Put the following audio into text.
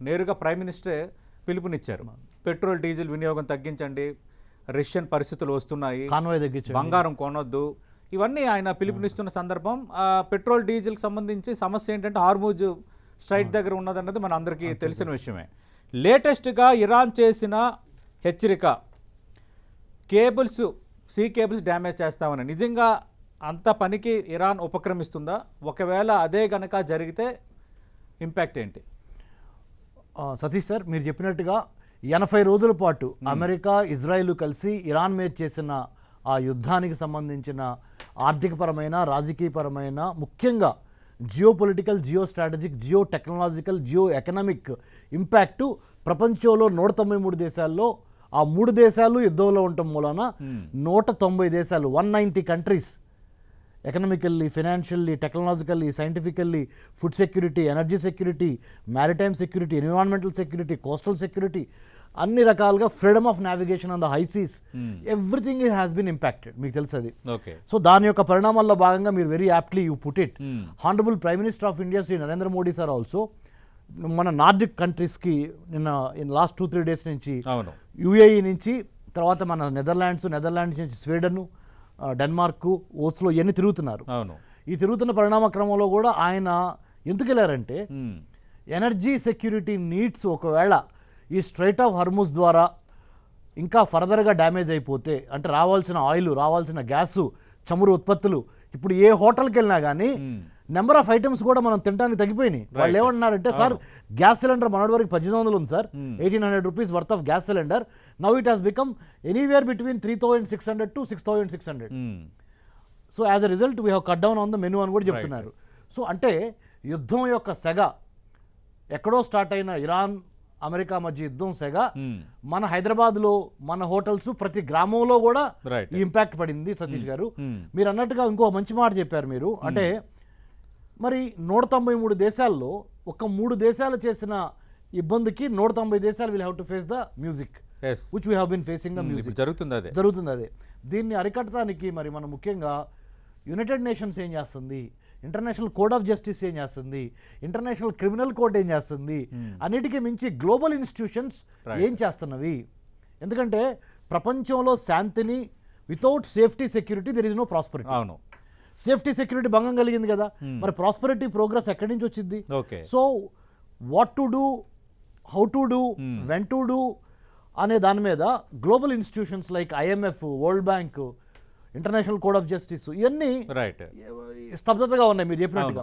నేరుగా ప్రైమ్ మినిస్టరే పిలుపునిచ్చారు. Petrol diesel వినియోగం తగ్గించండి, రష్యన్ పరిస్థితులు వస్తున్నాయి, బంగారం కొనొద్దు, ఇవన్నీ ఆయన పిలుపునిస్తున్న సందర్భం. పెట్రోల్ డీజిల్కి సంబంధించి సమస్య ఏంటంటే హార్మూజ్ స్ట్రైట్ దగ్గర ఉన్నదన్నది మన అందరికీ తెలిసిన విషయమే. లేటెస్ట్గా ఇరాన్ చేసిన హెచ్చరిక, సీ కేబుల్స్ డ్యామేజ్ చేస్తామని. నిజంగా అంత పనికి ఇరాన్ ఉపక్రమిస్తుందా? ఒకవేళ అదే గనక జరిగితే ఇంపాక్ట్ ఏంటి? సతీష్ సార్, మీరు చెప్పినట్టుగా 80 రోజుల పాటు అమెరికా ఇజ్రాయిల్ కలిసి ఇరాన్ మీద చేసిన ఆ యుద్ధానికి సంబంధించిన ఆర్థికపరమైన, రాజకీయపరమైన, ముఖ్యంగా geo political, geo strategic, geo technological, geo economic impact ప్రపంచంలో 193 దేశాల్లో ఆ 3 దేశాలు యుద్ధంలో ఉండటం మూలన 190 దేశాలు, 190 countries economically, financially, technologically, scientifically, food security, energy security, maritime security, environmental security, coastal security, అన్ని రకాలుగా freedom of navigation on the high seas, everything has been impacted. మీకు తెలుసు అది. సో దాని యొక్క పరిణామాల్లో భాగంగా మీరు very aptly you put it. Honourable prime minister of India Shri Narendra Modi sir also మన నార్డిక్ కంట్రీస్కి నిన్న లాస్ట్ 2-3 డేస్ నుంచి యుఏఈ నుంచి, తర్వాత మన నెదర్లాండ్స్ నుంచి స్వీడన్, డెన్మార్క్, ఓస్లో ఇవన్నీ తిరుగుతున్నారు. ఈ తిరుగుతున్న పరిణామ క్రమంలో కూడా ఆయన ఎందుకు వెళ్ళారంటే ఎనర్జీ సెక్యూరిటీ నీడ్స్ ఒకవేళ ఈ స్ట్రైట్ ఆఫ్ హార్మూజ్ ద్వారా ఇంకా ఫర్దర్గా డ్యామేజ్ అయిపోతే, అంటే రావాల్సిన ఆయిల్, రావాల్సిన గ్యాసు, చమురు ఉత్పత్తులు, ఇప్పుడు ఏ హోటల్కి వెళ్ళినా కానీ నెంబర్ ఆఫ్ ఐటమ్స్ కూడా మనం తినడానికి తగ్గిపోయినాయి. వాళ్ళు ఏమంటున్నారంటే, సార్ గ్యాస్ సిలిండర్ మనటి వరకు 1800 ఉంది sir, 1800 rupees worth of gas cylinder, now it has become anywhere between 3600 to 6600. So as a result we have cut down on the menu అని కూడా చెప్తున్నారు. సో అంటే యుద్ధం యొక్క సెగ ఎక్కడో స్టార్ట్ అయిన ఇరాన్ అమెరికా మధ్య యుద్ధం సెగ మన హైదరాబాద్లో, మన హోటల్స్, ప్రతి గ్రామంలో కూడా ఈ ఇంపాక్ట్ పడింది. సతీష్ గారు, మీరు అన్నట్టుగా ఇంకో మంచి మాట చెప్పారు మీరు. అంటే మరి 193 దేశాల్లో ఒక 3 దేశాలు చేసిన ఇబ్బందికి 190 దేశాలు will have to face the music, which we have been facing the music. జరుగుతుంది అదే. దీన్ని అరికట్టడానికి మరి మనం ముఖ్యంగా యునైటెడ్ నేషన్స్ ఏం చేస్తుంది, ఇంటర్నేషనల్ కోడ్ ఆఫ్ జస్టిస్ ఏం చేస్తుంది, ఇంటర్నేషనల్ క్రిమినల్ కోర్ట్ ఏం చేస్తుంది, అన్నిటికీ మించి గ్లోబల్ ఇన్స్టిట్యూషన్స్ ఏం చేస్తున్నవి. ఎందుకంటే ప్రపంచంలో శాంతిని, without safety security there is no prosperity. అవును, సేఫ్టీ సెక్యూరిటీ భంగం కలిగింది కదా, మరి ప్రాస్పరిటీ, ప్రోగ్రెస్ ఎక్కడి నుంచి వచ్చింది? So what to do, how to do, when to do అనే దాని మీద global institutions like IMF, world bank, international code of justice, ఇవన్నీ స్తబ్దతగా ఉన్నాయి మీరు చెప్పినట్టుగా.